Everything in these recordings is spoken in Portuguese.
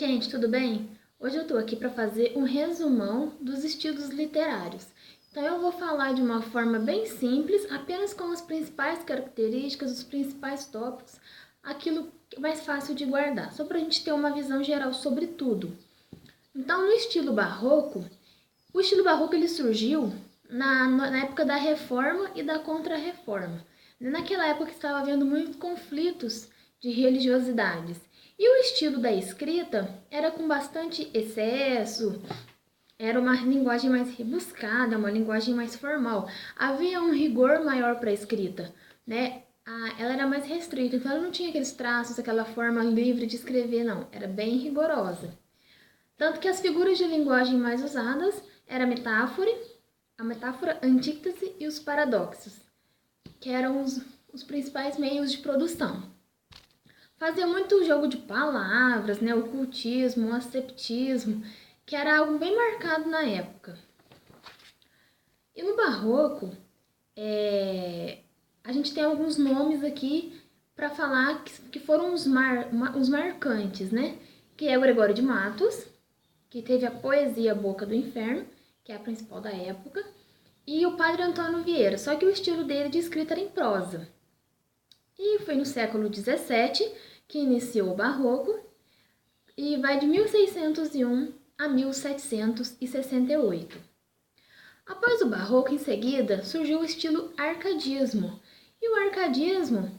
Gente, tudo bem? Hoje eu tô aqui para fazer um resumão dos estilos literários. Então eu vou falar de uma forma bem simples, apenas com as principais características, os principais tópicos, aquilo que é mais fácil de guardar, só para a gente ter uma visão geral sobre tudo. Então, no estilo barroco, o estilo barroco ele surgiu na época da Reforma e da Contra-Reforma. Naquela época estava havendo muitos conflitos de religiosidades. E o estilo da escrita era com bastante excesso, era uma linguagem mais rebuscada, uma linguagem mais formal. Havia um rigor maior para a escrita, né? Ela era mais restrita, então ela não tinha aqueles traços, aquela forma livre de escrever, não. Era bem rigorosa. Tanto que as figuras de linguagem mais usadas eram a metáfora, a antítese e os paradoxos, que eram os principais meios de produção. Fazia muito jogo de palavras, né? O cultismo, o asceptismo, que era algo bem marcado na época. E no barroco, a gente tem alguns nomes aqui para falar que foram os marcantes, né? Que é o Gregório de Matos, que teve a poesia Boca do Inferno, que é a principal da época, e o Padre Antônio Vieira, só que o estilo dele de escrita era em prosa. E foi no século XVII que iniciou o Barroco e vai de 1601 a 1768. Após o Barroco, em seguida, surgiu o estilo Arcadismo. E o Arcadismo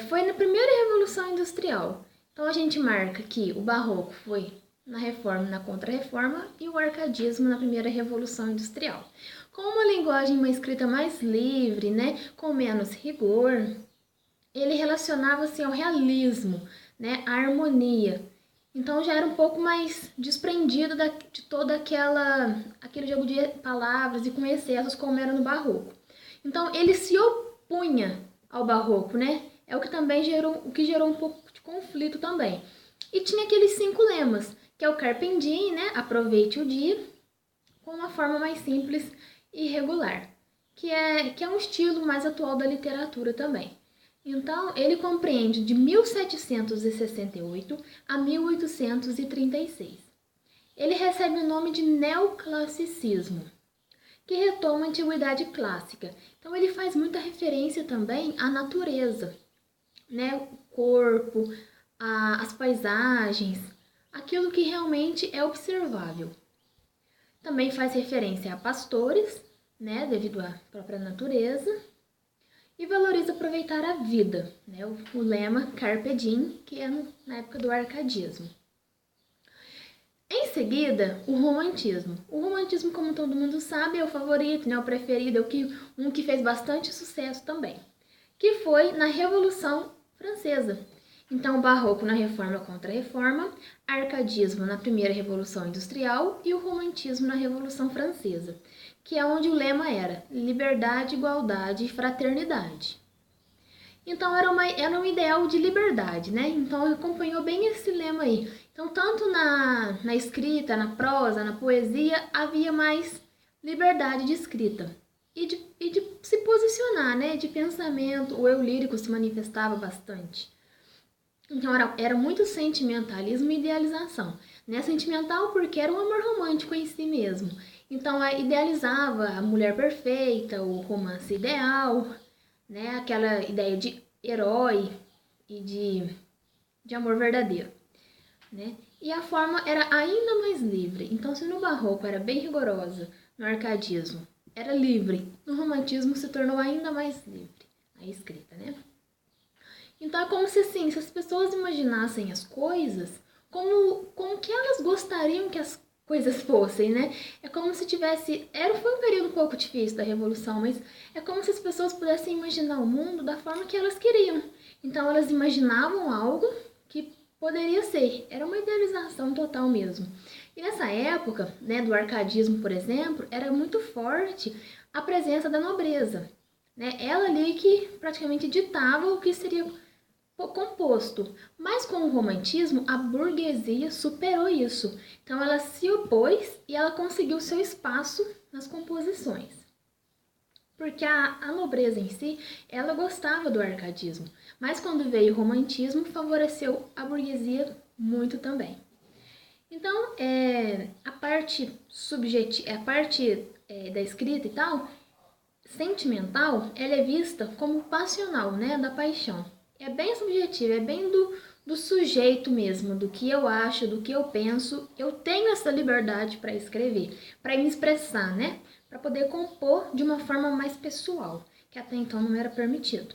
foi na primeira Revolução Industrial. Então a gente marca que o Barroco foi na Reforma e na Contra-Reforma e o Arcadismo na primeira Revolução Industrial. Com uma linguagem, uma escrita mais livre, né, com menos rigor, ele relacionava-se ao realismo, né, à harmonia. Então já era um pouco mais desprendido de todo aquele jogo de palavras e com excessos como era no Barroco. Então ele se opunha ao Barroco, né? É o que também gerou um pouco de conflito também. E tinha aqueles 5 lemas, que é o Carpe Diem, né? Aproveite o dia, com uma forma mais simples e regular, que é um estilo mais atual da literatura também. Então, ele compreende de 1768 a 1836. Ele recebe o nome de neoclassicismo, que retoma a antiguidade clássica. Então, ele faz muita referência também à natureza, né? O corpo, as paisagens, aquilo que realmente é observável. Também faz referência a pastores, né? Devido à própria natureza. E valoriza aproveitar a vida, né? O lema Carpe Diem, que é na época do arcadismo. Em seguida, o romantismo. O romantismo, como todo mundo sabe, é o favorito, né? O preferido, um que fez bastante sucesso também, que foi na Revolução Francesa. Então, o barroco na Reforma contra a Reforma, arcadismo na primeira Revolução Industrial e o romantismo na Revolução Francesa, que é onde o lema era liberdade, igualdade e fraternidade. Então era um ideal de liberdade, né? Então acompanhou bem esse lema aí. Então tanto na escrita, na prosa, na poesia, havia mais liberdade de escrita e de se posicionar, né? De pensamento, o eu lírico se manifestava bastante. Então era muito sentimentalismo e idealização. Né? Sentimental porque era um amor romântico em si mesmo. Então idealizava a mulher perfeita, o romance ideal, né? Aquela ideia de herói e de amor verdadeiro. Né? E a forma era ainda mais livre. Então, se no barroco era bem rigorosa, no arcadismo era livre, no romantismo se tornou ainda mais livre a escrita, né? Então é como se assim, se as pessoas imaginassem as coisas como que elas gostariam que as coisas fossem, né? É como se tivesse... Foi um período um pouco difícil da Revolução, mas é como se as pessoas pudessem imaginar o mundo da forma que elas queriam. Então elas imaginavam algo que poderia ser. Era uma idealização total mesmo. E nessa época, né, do arcadismo, por exemplo, era muito forte a presença da nobreza. Né? Ela ali que praticamente ditava o que seria composto, mas com o romantismo a burguesia superou isso, então ela se opôs e ela conseguiu seu espaço nas composições, porque a nobreza em si, ela gostava do arcadismo, mas quando veio o romantismo favoreceu a burguesia muito também. Então, a parte subjetiva, da escrita e tal, sentimental, ela é vista como passional, né, da paixão. É bem subjetivo, é bem do sujeito mesmo, do que eu acho, do que eu penso. Eu tenho essa liberdade para escrever, para me expressar, né, para poder compor de uma forma mais pessoal, que até então não era permitido.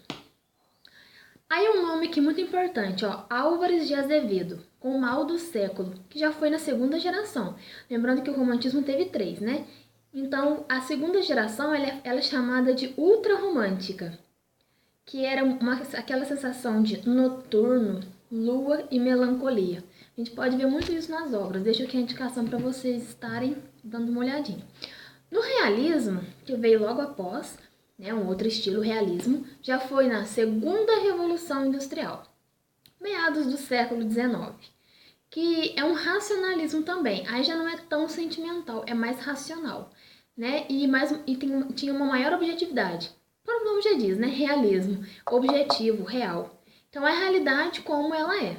Aí um nome aqui muito importante, ó, Álvares de Azevedo, com o mal do século, que já foi na segunda geração. Lembrando que o romantismo teve 3, né? Então, a segunda geração ela é chamada de ultrarromântica, que era aquela sensação de noturno, lua e melancolia. A gente pode ver muito isso nas obras. Deixo aqui a indicação para vocês estarem dando uma olhadinha. No realismo, que veio logo após, né, um outro estilo, realismo, já foi na segunda Revolução Industrial, meados do século XIX, que é um racionalismo também. Aí já não é tão sentimental, é mais racional, né? Tinha uma maior objetividade. O próprio nome já diz, né? Realismo, objetivo, real. Então é a realidade como ela é,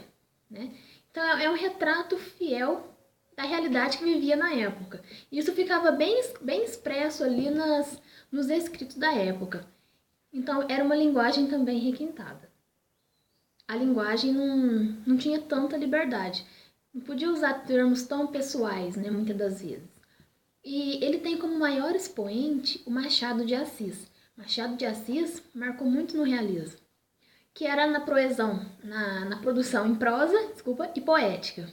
né? Então é um retrato fiel da realidade que vivia na época. Isso ficava bem expresso ali nos escritos da época. Então era uma linguagem também requintada. A linguagem não tinha tanta liberdade. Não podia usar termos tão pessoais, né, muitas das vezes. E ele tem como maior expoente o Machado de Assis. Machado de Assis marcou muito no realismo, que era na proesão, na produção em prosa, e poética,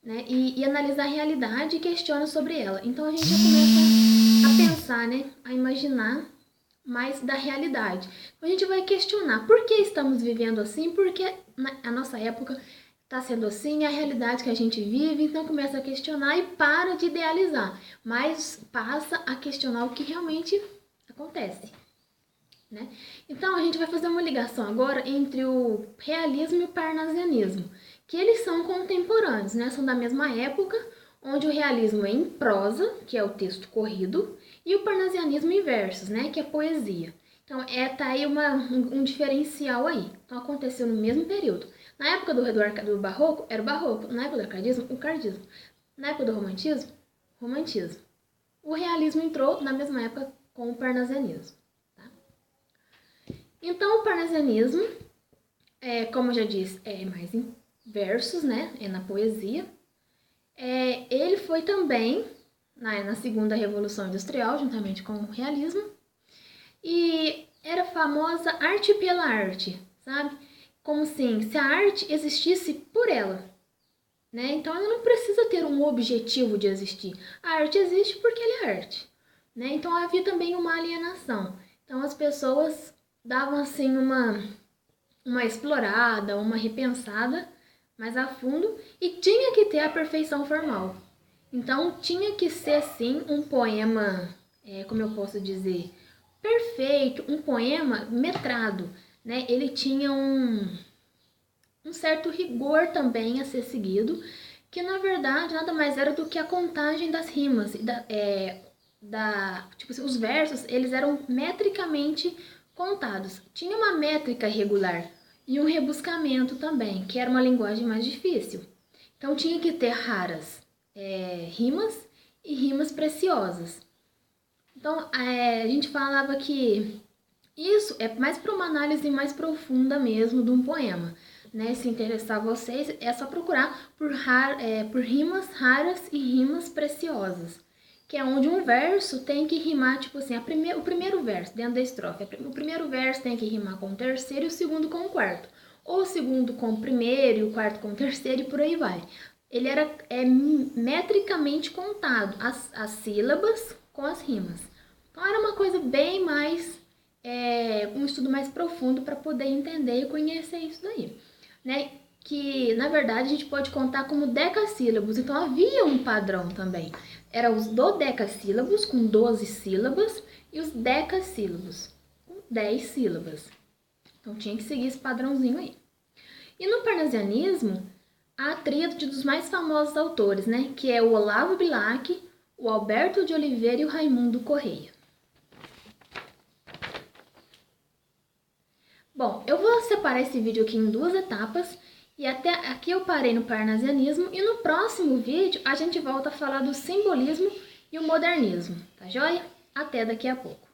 né? E analisar a realidade e questiona sobre ela. Então a gente já começa a pensar, né, a imaginar mais da realidade. Então, a gente vai questionar por que estamos vivendo assim, por que a nossa época está sendo assim, a realidade que a gente vive. Então começa a questionar e para de idealizar, mas passa a questionar o que realmente acontece, né? Então a gente vai fazer uma ligação agora entre o realismo e o parnasianismo, que eles são contemporâneos, né? São da mesma época, onde o realismo é em prosa, que é o texto corrido, e o parnasianismo em versos, né? Que é poesia. Então tá aí um diferencial aí. Então aconteceu no mesmo período. Na época do barroco, era o barroco. Na época do arcadismo, o cardismo. Na época do romantismo, romantismo. O realismo entrou na mesma época com o parnasianismo. Então, o parnasianismo, como eu já disse, é mais em versos, né? É na poesia. Ele foi também na segunda Revolução Industrial, juntamente com o realismo. E era famosa arte pela arte, sabe? Como assim, se a arte existisse por ela, né? Então, ela não precisa ter um objetivo de existir. A arte existe porque ela é arte, né? Então, havia também uma alienação. Então, as pessoas davam assim uma explorada, uma repensada mais a fundo e tinha que ter a perfeição formal. Então tinha que ser sim um poema, como eu posso dizer, perfeito, um poema metrado, né? Ele tinha um certo rigor também a ser seguido, que na verdade nada mais era do que a contagem das rimas, tipo assim, os versos, eles eram metricamente contados. Tinha uma métrica regular e um rebuscamento também, que era uma linguagem mais difícil. Então tinha que ter raras rimas e rimas preciosas. Então a gente falava que isso é mais para uma análise mais profunda mesmo de um poema, né? Se interessar vocês, é só procurar por rimas raras e rimas preciosas, que é onde um verso tem que rimar, tipo assim, o primeiro verso dentro da estrofe. O primeiro verso tem que rimar com o terceiro e o segundo com o quarto. Ou o segundo com o primeiro e o quarto com o terceiro e por aí vai. Ele era metricamente contado, as sílabas com as rimas. Então era uma coisa bem mais, um estudo mais profundo para poder entender e conhecer isso daí, né? Que na verdade a gente pode contar como decassílabos, então havia um padrão também. Eram os dodecassílabos com 12 sílabas e os decassílabos com 10 sílabas. Então tinha que seguir esse padrãozinho aí. E no parnasianismo, há a tríade dos mais famosos autores, né? Que é o Olavo Bilac, o Alberto de Oliveira e o Raimundo Correia. Bom, eu vou separar esse vídeo aqui em 2 etapas E até aqui eu parei no parnasianismo e no próximo vídeo a gente volta a falar do simbolismo e o modernismo, tá joia? Até daqui a pouco.